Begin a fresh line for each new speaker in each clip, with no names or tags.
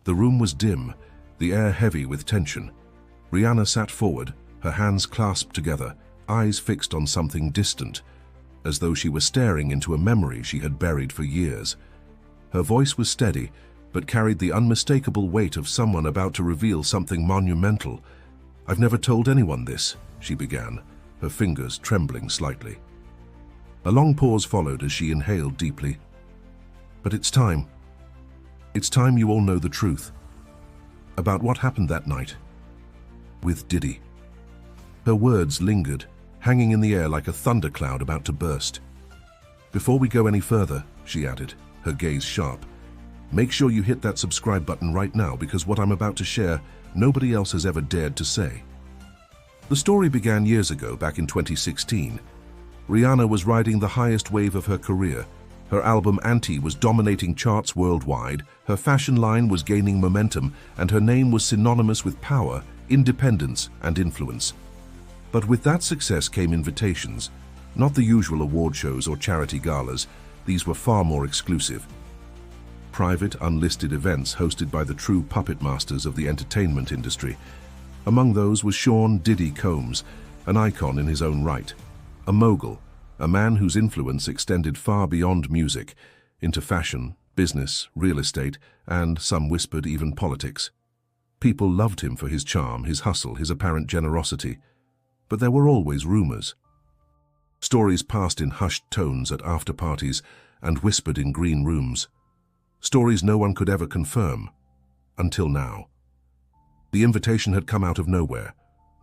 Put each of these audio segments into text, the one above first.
The room was dim, the air heavy with tension. Rihanna sat forward, her hands clasped together, eyes fixed on something distant, as though she were staring into a memory she had buried for years. Her voice was steady, but carried the unmistakable weight of someone about to reveal something monumental. "I've never told anyone this," she began, her fingers trembling slightly. A long pause followed as she inhaled deeply. "But it's time. It's time you all know the truth. About what happened that night. With Diddy." Her words lingered, hanging in the air like a thundercloud about to burst. "Before we go any further," she added, her gaze sharp, "make sure you hit that subscribe button right now, because what I'm about to share, nobody else has ever dared to say." The story began years ago, back in 2016. Rihanna was riding the highest wave of her career. Her album Anti was dominating charts worldwide, her fashion line was gaining momentum, and her name was synonymous with power, independence, and influence. But with that success came invitations, not the usual award shows or charity galas. These were far more exclusive. Private, unlisted events hosted by the true puppet masters of the entertainment industry. Among those was Sean "Diddy" Combs, an icon in his own right. A mogul, a man whose influence extended far beyond music, into fashion, business, real estate, and, some whispered, even politics. People loved him for his charm, his hustle, his apparent generosity. But there were always rumors. Stories passed in hushed tones at after-parties and whispered in green rooms. Stories no one could ever confirm, until now. The invitation had come out of nowhere.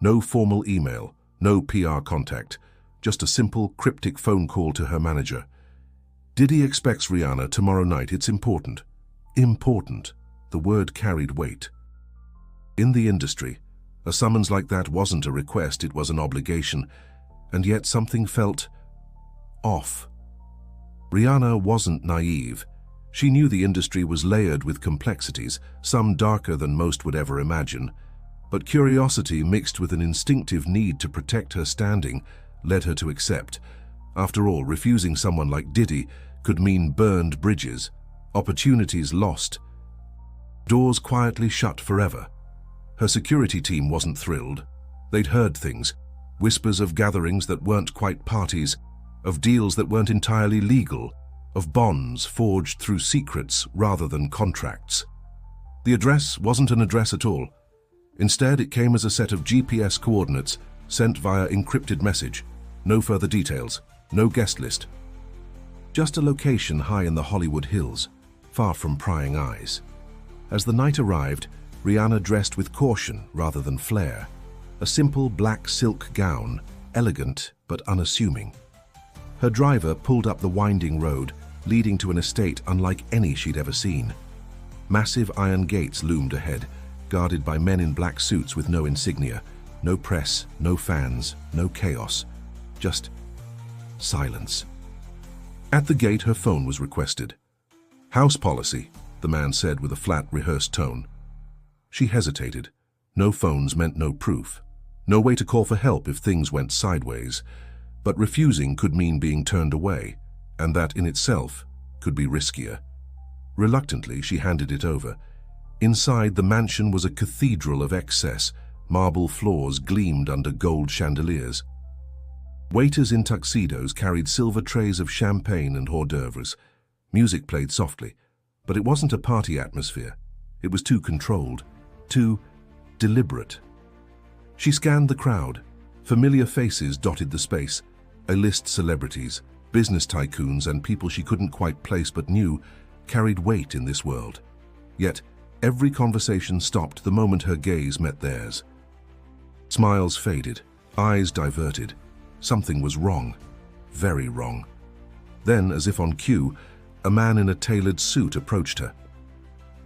No formal email, no PR contact, just a simple, cryptic phone call to her manager. "Diddy expects Rihanna tomorrow night. It's important." Important. The word carried weight. In the industry, a summons like that wasn't a request, it was an obligation, and yet something felt off. Rihanna wasn't naive. She knew the industry was layered with complexities, some darker than most would ever imagine. But curiosity mixed with an instinctive need to protect her standing led her to accept. After all, refusing someone like Diddy could mean burned bridges, opportunities lost, doors quietly shut forever. Her security team wasn't thrilled. They'd heard things, whispers of gatherings that weren't quite parties, of deals that weren't entirely legal, of bonds forged through secrets rather than contracts. The address wasn't an address at all. Instead, it came as a set of GPS coordinates sent via encrypted message. No further details, no guest list. Just a location high in the Hollywood Hills, far from prying eyes. As the night arrived, Rihanna dressed with caution rather than flair. A simple black silk gown, elegant but unassuming. Her driver pulled up the winding road, leading to an estate unlike any she'd ever seen. Massive iron gates loomed ahead, guarded by men in black suits with no insignia. No press, no fans, no chaos. Just silence. At the gate, her phone was requested. "House policy," the man said with a flat, rehearsed tone. She hesitated. No phones meant no proof. No way to call for help if things went sideways. But refusing could mean being turned away, and that in itself could be riskier. Reluctantly, she handed it over. Inside, the mansion was a cathedral of excess. Marble floors gleamed under gold chandeliers. Waiters in tuxedos carried silver trays of champagne and hors d'oeuvres. Music played softly, but it wasn't a party atmosphere. It was too controlled, too deliberate. She scanned the crowd. Familiar faces dotted the space. A-list celebrities, business tycoons, and people she couldn't quite place but knew carried weight in this world. Yet, every conversation stopped the moment her gaze met theirs. Smiles faded, eyes diverted. Something was wrong, very wrong. Then, as if on cue, a man in a tailored suit approached her.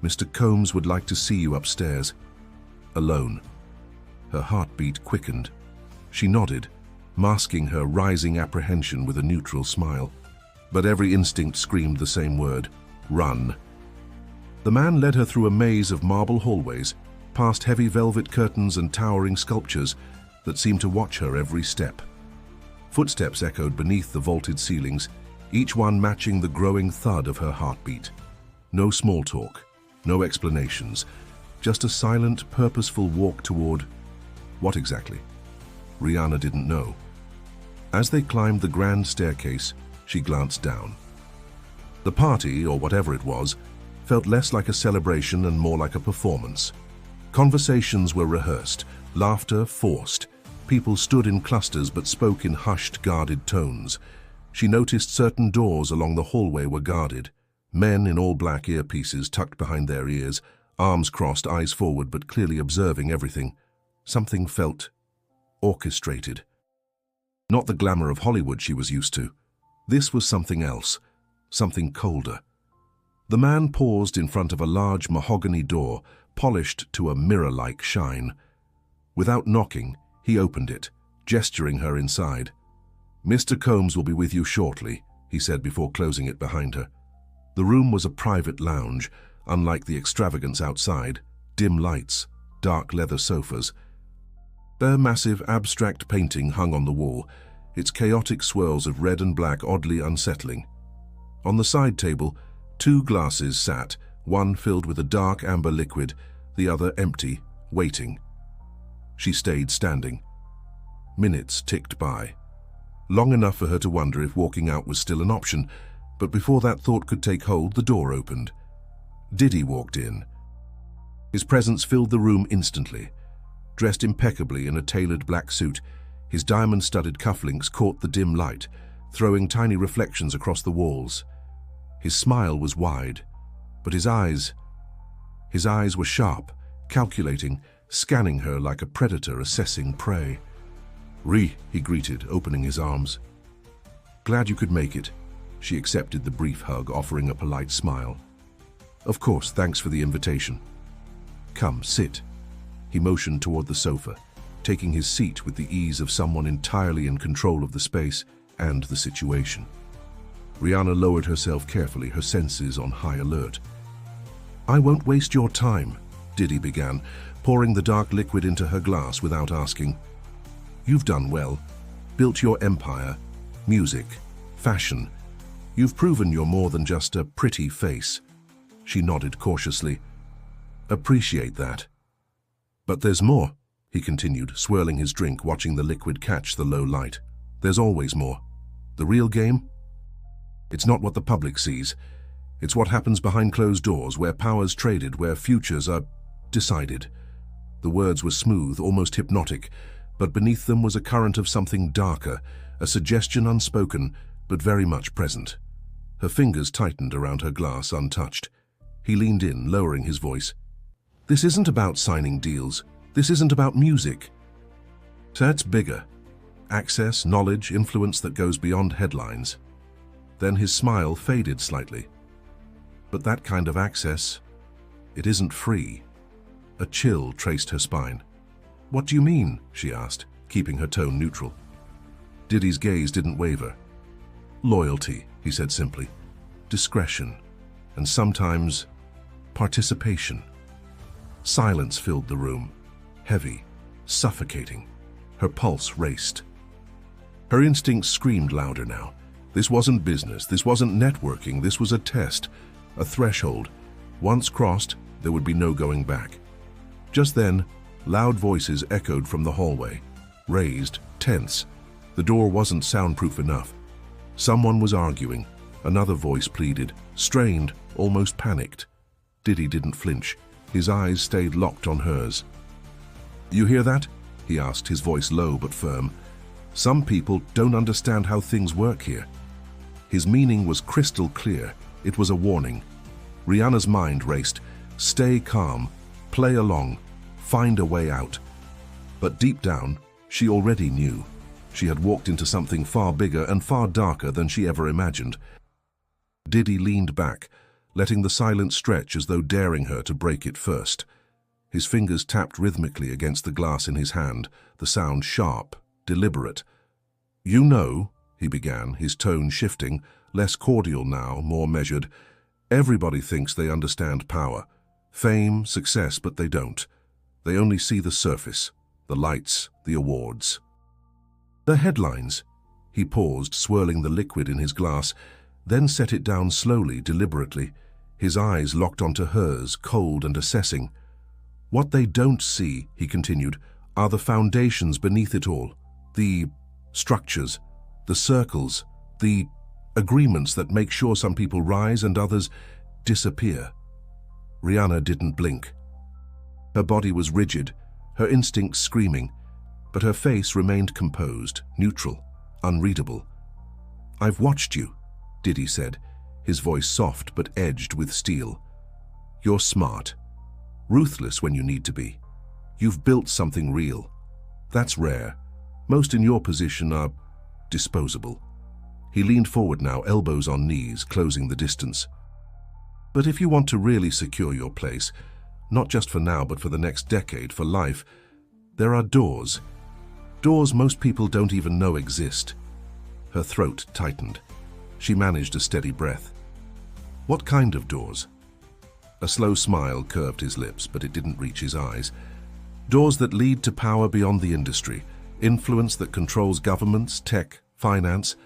"Mr. Combs would like to see you upstairs." Alone. Her heartbeat quickened. She nodded, masking her rising apprehension with a neutral smile. But every instinct screamed the same word: run. The man led her through a maze of marble hallways, past heavy velvet curtains and towering sculptures that seemed to watch her every step. Footsteps echoed beneath the vaulted ceilings, each one matching the growing thud of her heartbeat. No small talk, No explanations, just a silent, purposeful walk toward... what exactly? Rihanna didn't know. As they climbed the grand staircase, she glanced down. The party, or whatever it was, felt less like a celebration and more like a performance. Conversations were rehearsed, laughter forced. People stood in clusters but spoke in hushed, guarded tones. She noticed certain doors along the hallway were guarded. Men in all black earpieces tucked behind their ears, arms crossed, eyes forward, but clearly observing everything. Something felt orchestrated. Not the glamour of Hollywood she was used to. This was something else, something colder. The man paused in front of a large mahogany door, polished to a mirror-like shine. Without knocking, he opened it, gesturing her inside. "Mr. Combs will be with you shortly," he said before closing it behind her. The room was a private lounge, unlike the extravagance outside. Dim lights, dark leather sofas. A massive abstract painting hung on the wall, its chaotic swirls of red and black oddly unsettling. On the side table, 2 glasses sat, one filled with a dark amber liquid, the other empty, waiting. She stayed standing. Minutes ticked by. Long enough for her to wonder if walking out was still an option, but before that thought could take hold, the door opened. Diddy walked in. His presence filled the room instantly. Dressed impeccably in a tailored black suit, his diamond-studded cufflinks caught the dim light, throwing tiny reflections across the walls. His smile was wide, but his eyes were sharp, calculating, scanning her like a predator assessing prey. "Ree," he greeted, opening his arms. "Glad you could make it." She accepted the brief hug, offering a polite smile. "Of course, thanks for the invitation." "Come, sit." He motioned toward the sofa, taking his seat with the ease of someone entirely in control of the space and the situation. Rihanna lowered herself carefully, her senses on high alert. "I won't waste your time," Diddy began, pouring the dark liquid into her glass without asking. "You've done well, built your empire, music, fashion. You've proven you're more than just a pretty face." She nodded cautiously. "Appreciate that." "But there's more," he continued, swirling his drink, watching the liquid catch the low light. "There's always more. The real game? It's not what the public sees. It's what happens behind closed doors, where power's traded, where futures are decided." The words were smooth, almost hypnotic, but beneath them was a current of something darker, a suggestion unspoken, but very much present. Her fingers tightened around her glass, untouched. He leaned in, lowering his voice. "This isn't about signing deals. This isn't about music. That's bigger. Access, knowledge, influence that goes beyond headlines." Then his smile faded slightly. "But that kind of access, it isn't free." A chill traced her spine. "What do you mean?" she asked, keeping her tone neutral. Diddy's gaze didn't waver. "Loyalty," he said simply. "Discretion. And sometimes participation." Silence filled the room, heavy, suffocating. Her pulse raced. Her instincts screamed louder now. This wasn't business, this wasn't networking, this was a test, a threshold. Once crossed, there would be no going back. Just then, loud voices echoed from the hallway, raised, tense. The door wasn't soundproof enough. Someone was arguing. Another voice pleaded, strained, almost panicked. Diddy didn't flinch. His eyes stayed locked on hers. "You hear that?" he asked, his voice low but firm. "Some people don't understand how things work here." His meaning was crystal clear. It was a warning. Rihanna's mind raced. Stay calm, play along, find a way out. But deep down, she already knew. She had walked into something far bigger and far darker than she ever imagined. Diddy leaned back, letting the silence stretch as though daring her to break it first. His fingers tapped rhythmically against the glass in his hand, the sound sharp, deliberate. "You know," he began, his tone shifting, less cordial now, more measured. "Everybody thinks they understand power, fame, success, but they don't. They only see the surface, the lights, the awards. The headlines." He paused, swirling the liquid in his glass, then set it down slowly, deliberately. His eyes locked onto hers, cold and assessing. "What they don't see," he continued, "are the foundations beneath it all. The structures, the circles, the agreements that make sure some people rise and others disappear." Rihanna didn't blink. Her body was rigid, her instincts screaming, but her face remained composed, neutral, unreadable. "I've watched you," Diddy said, his voice soft but edged with steel. "You're smart, ruthless when you need to be. You've built something real. That's rare. Most in your position are disposable." He leaned forward now, elbows on knees, closing the distance. "But if you want to really secure your place, not just for now but for the next decade, for life, there are doors. Doors most people don't even know exist." Her throat tightened. She managed a steady breath. "What kind of doors?" A slow smile curved his lips, but it didn't reach his eyes. "Doors that lead to power beyond the industry, influence that controls governments, tech, finance.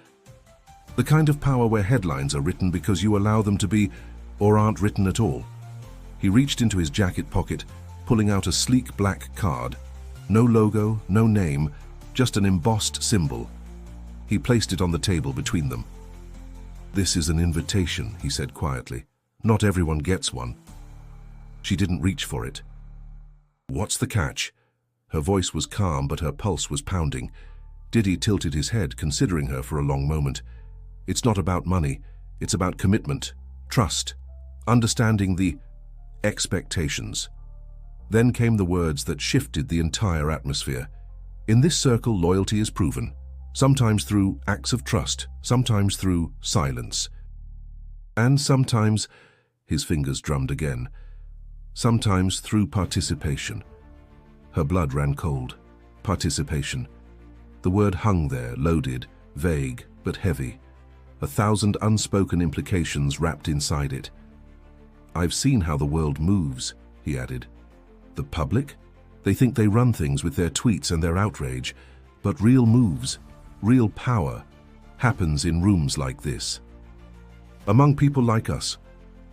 The kind of power where headlines are written because you allow them to be, or aren't written at all." He reached into his jacket pocket, pulling out a sleek black card. No logo, no name, just an embossed symbol. He placed it on the table between them. "This is an invitation," he said quietly. "Not everyone gets one." She didn't reach for it. "What's the catch?" Her voice was calm, but her pulse was pounding. Diddy tilted his head, considering her for a long moment. "It's not about money. It's about commitment, trust, understanding the expectations." Then came the words that shifted the entire atmosphere. "In this circle, loyalty is proven. Sometimes through acts of trust, sometimes through silence. And sometimes," his fingers drummed again, "sometimes through participation." Her blood ran cold. Participation. The word hung there, loaded, vague, but heavy. 1,000 unspoken implications wrapped inside it. "I've seen how the world moves," he added. "The public? They think they run things with their tweets and their outrage, but real moves, real power, happens in rooms like this. Among people like us."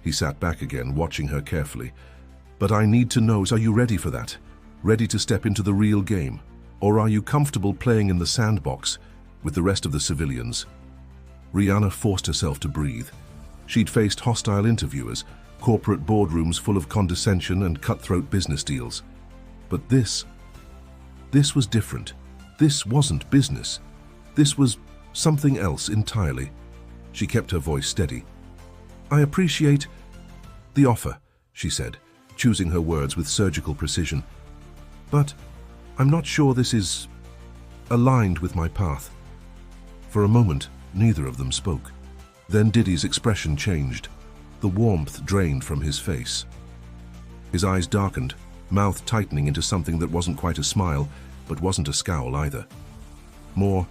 He sat back again, watching her carefully. "But I need to know, are you ready for that? Ready to step into the real game? Or are you comfortable playing in the sandbox with the rest of the civilians?" Rihanna forced herself to breathe. She'd faced hostile interviewers, corporate boardrooms full of condescension and cutthroat business deals. But this was different. This wasn't business. This was something else entirely. She kept her voice steady. "I appreciate the offer," she said, choosing her words with surgical precision. "But I'm not sure this is aligned with my path." For a moment, neither of them spoke. Then Diddy's expression changed. The warmth drained from his face. His eyes darkened, mouth tightening into something that wasn't quite a smile, but wasn't a scowl either. More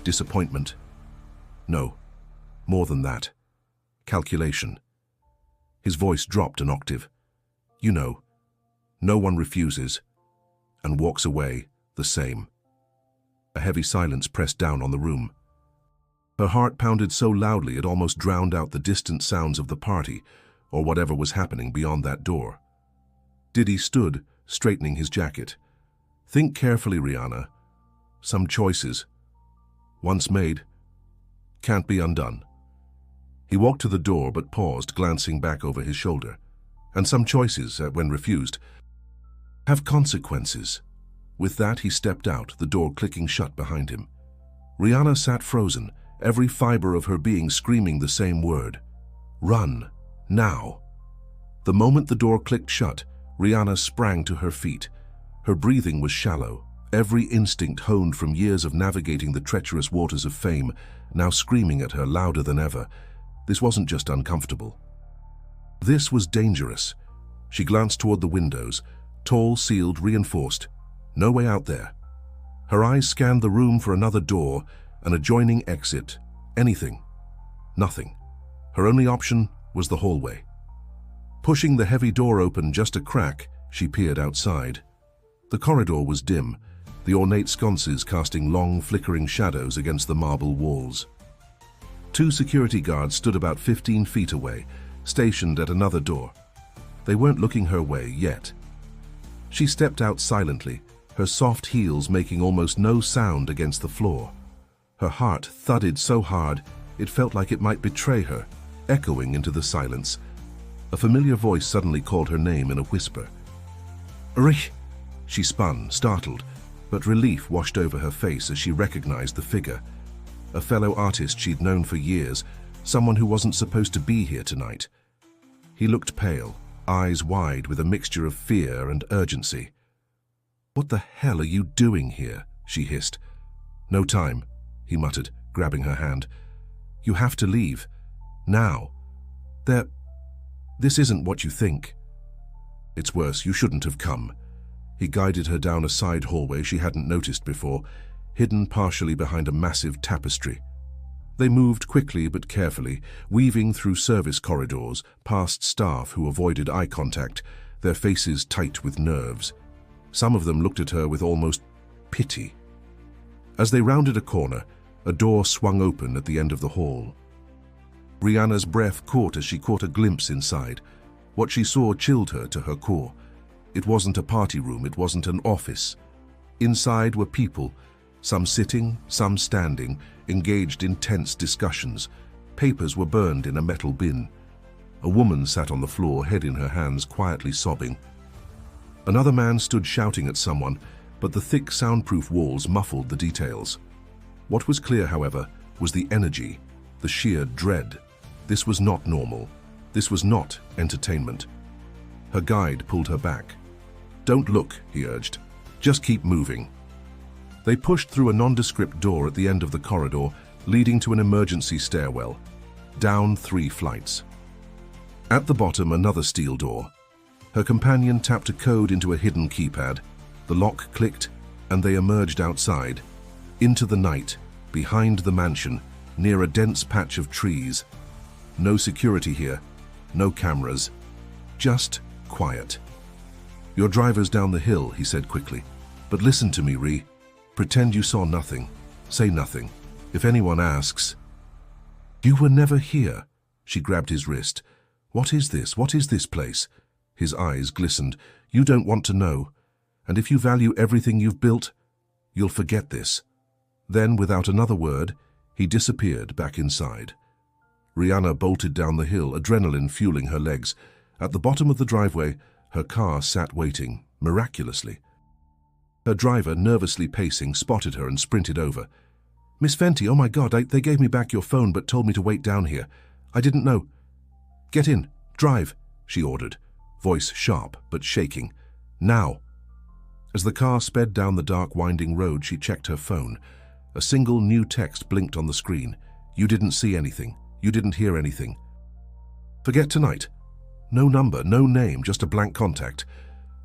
disappointment. No, more than that. Calculation. His voice dropped an octave. "You know, no one refuses and walks away the same." A heavy silence pressed down on the room. Her heart pounded so loudly it almost drowned out the distant sounds of the party or whatever was happening beyond that door. Diddy stood, straightening his jacket. "Think carefully, Rihanna. Some choices, once made, can't be undone." He walked to the door but paused, glancing back over his shoulder. "And some choices, when refused, have consequences." With that, he stepped out, the door clicking shut behind him. Rihanna sat frozen, every fiber of her being screaming the same word. Run. Now. The moment the door clicked shut, Rihanna sprang to her feet. Her breathing was shallow, every instinct honed from years of navigating the treacherous waters of fame, now screaming at her louder than ever. This wasn't just uncomfortable. This was dangerous. She glanced toward the windows, tall, sealed, reinforced. No way out there. Her eyes scanned the room for another door, an adjoining exit, anything. Nothing. Her only option was the hallway. Pushing the heavy door open just a crack, she peered outside. The corridor was dim, the ornate sconces casting long, flickering shadows against the marble walls. 2 security guards stood about 15 feet away, stationed at another door. They weren't looking her way yet. She stepped out silently, her soft heels making almost no sound against the floor. Her heart thudded so hard it felt like it might betray her, echoing into the silence. A familiar voice suddenly called her name in a whisper. "Rih!" She spun, startled, but relief washed over her face as she recognized the figure. A fellow artist she'd known for years, someone who wasn't supposed to be here tonight. He looked pale, eyes wide with a mixture of fear and urgency. "What the hell are you doing here?" she hissed. "No time," he muttered, grabbing her hand. "You have to leave. Now. This isn't what you think." "It's worse, you shouldn't have come." He guided her down a side hallway she hadn't noticed before, hidden partially behind a massive tapestry. They moved quickly but carefully, weaving through service corridors, past staff who avoided eye contact, their faces tight with nerves. Some of them looked at her with almost pity. As they rounded a corner, a door swung open at the end of the hall. Rihanna's breath caught as she caught a glimpse inside. What she saw chilled her to her core. It wasn't a party room, it wasn't an office. Inside were people, some sitting, some standing, engaged in tense discussions. Papers were burned in a metal bin. A woman sat on the floor, head in her hands, quietly sobbing. Another man stood shouting at someone, but the thick soundproof walls muffled the details. What was clear, however, was the energy, the sheer dread. This was not normal. This was not entertainment. Her guide pulled her back. "Don't look," he urged. "Just keep moving." They pushed through a nondescript door at the end of the corridor, leading to an emergency stairwell. Down 3 flights. At the bottom, another steel door. Her companion tapped a code into a hidden keypad. The lock clicked, and they emerged outside, into the night, behind the mansion, near a dense patch of trees. No security here, no cameras, just quiet. "Your driver's down the hill," he said quickly. "But listen to me, Ree. Pretend you saw nothing. Say nothing. If anyone asks..." "You were never here." She grabbed his wrist. "What is this? What is this place?" His eyes glistened. "You don't want to know. And if you value everything you've built, you'll forget this." Then, without another word, he disappeared back inside. Rihanna bolted down the hill, adrenaline fueling her legs. At the bottom of the driveway, her car sat waiting, miraculously. Her driver, nervously pacing, spotted her and sprinted over. "Miss Fenty, oh my God, they gave me back your phone but told me to wait down here. I didn't know." "Get in, drive," she ordered, voice sharp but shaking. "Now." As the car sped down the dark, winding road, she checked her phone. A single new text blinked on the screen. "You didn't see anything. You didn't hear anything. Forget tonight." No number, no name, just a blank contact.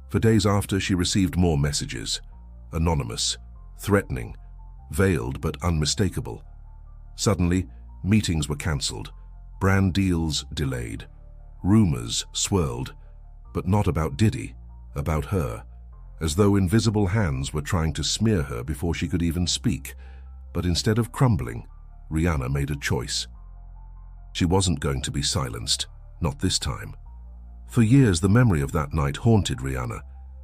For days after, she received more messages. Anonymous, threatening, veiled but unmistakable. Suddenly, meetings were cancelled, brand deals delayed. Rumors swirled, but not about Diddy, about her, as though invisible hands were trying to smear her before she could even speak. But instead of crumbling, Rihanna made a choice. She wasn't going to be silenced, not this time. For years, the memory of that night haunted Rihanna.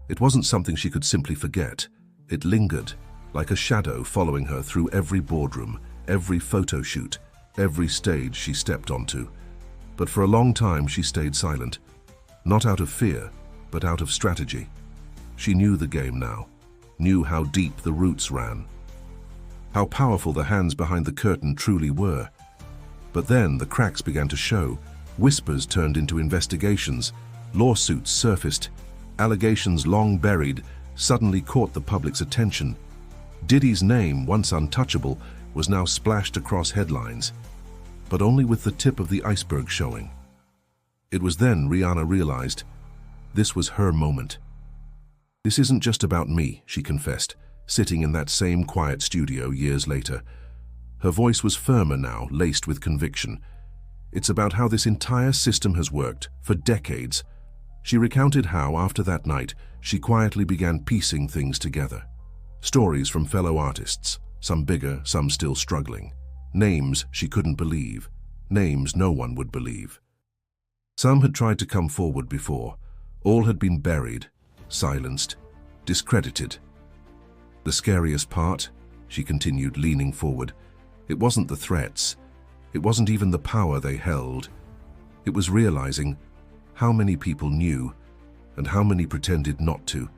It wasn't something she could simply forget. It lingered, like a shadow following her through every boardroom, every photo shoot, every stage she stepped onto. But for a long time, she stayed silent. Not out of fear, but out of strategy. She knew the game now, knew how deep the roots ran, how powerful the hands behind the curtain truly were. But then the cracks began to show. Whispers turned into investigations. Lawsuits surfaced. Allegations long buried suddenly caught the public's attention. Diddy's name, once untouchable, was now splashed across headlines, but only with the tip of the iceberg showing. It was then Rihanna realized this was her moment. "This isn't just about me," she confessed, sitting in that same quiet studio years later. Her voice was firmer now, laced with conviction. "It's about how this entire system has worked for decades." She recounted how, after that night, she quietly began piecing things together. Stories from fellow artists, some bigger, some still struggling. Names she couldn't believe, names no one would believe. Some had tried to come forward before. All had been buried, silenced, discredited. The scariest part, she continued, leaning forward, it wasn't the threats. It wasn't even the power they held. It was realizing how many people knew and how many pretended not to.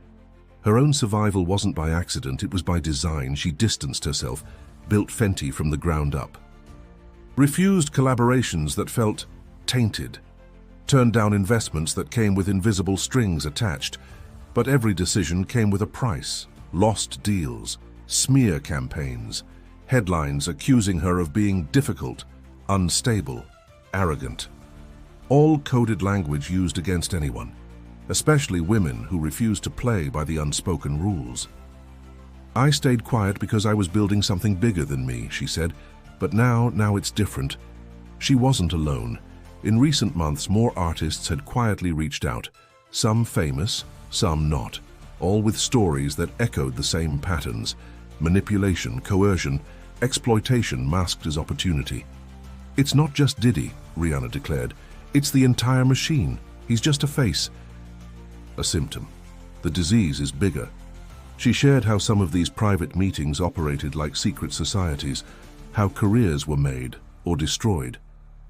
Her own survival wasn't by accident, it was by design. She distanced herself, built Fenty from the ground up. Refused collaborations that felt tainted. Turned down investments that came with invisible strings attached. But every decision came with a price. Lost deals, smear campaigns, headlines accusing her of being difficult, unstable, arrogant. All coded language used against anyone, especially women who refused to play by the unspoken rules. I stayed quiet because I was building something bigger than me, she said, but now it's different. She wasn't alone. In recent months, more artists had quietly reached out, some famous, some not, all with stories that echoed the same patterns: manipulation, coercion, exploitation masked as opportunity. It's not just Diddy, Rihanna declared. It's the entire machine. He's just a face. A symptom. The disease is bigger. She shared how some of these private meetings operated like secret societies, how careers were made or destroyed,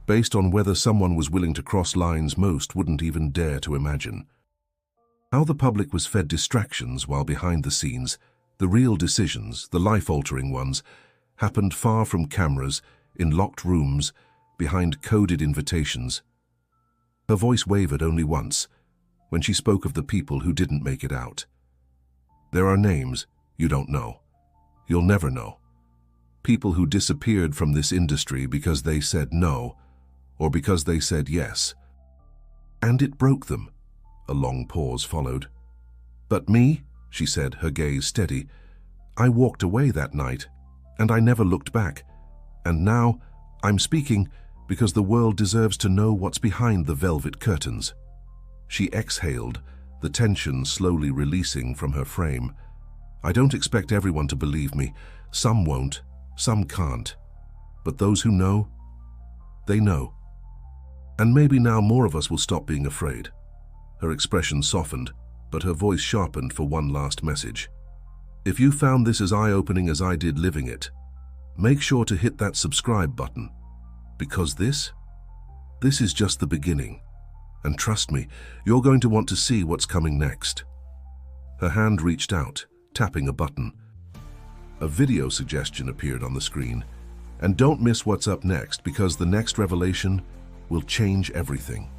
based on whether someone was willing to cross lines most wouldn't even dare to imagine. How the public was fed distractions while behind the scenes, the real decisions, the life-altering ones, happened far from cameras, in locked rooms, behind coded invitations. Her voice wavered only once, when she spoke of the people who didn't make it out. There are names you don't know. You'll never know. People who disappeared from this industry because they said no, or because they said yes. And it broke them. A long pause followed. But me, she said, her gaze steady, I walked away that night, and I never looked back. And now, I'm speaking because the world deserves to know what's behind the velvet curtains. She exhaled, the tension slowly releasing from her frame. I don't expect everyone to believe me. Some won't, some can't. But those who know, they know. And maybe now more of us will stop being afraid. Her expression softened, but her voice sharpened for one last message. If you found this as eye-opening as I did living it, make sure to hit that subscribe button. Because this is just the beginning. And trust me, you're going to want to see what's coming next. Her hand reached out, tapping a button. A video suggestion appeared on the screen. And don't miss what's up next, because the next revelation will change everything.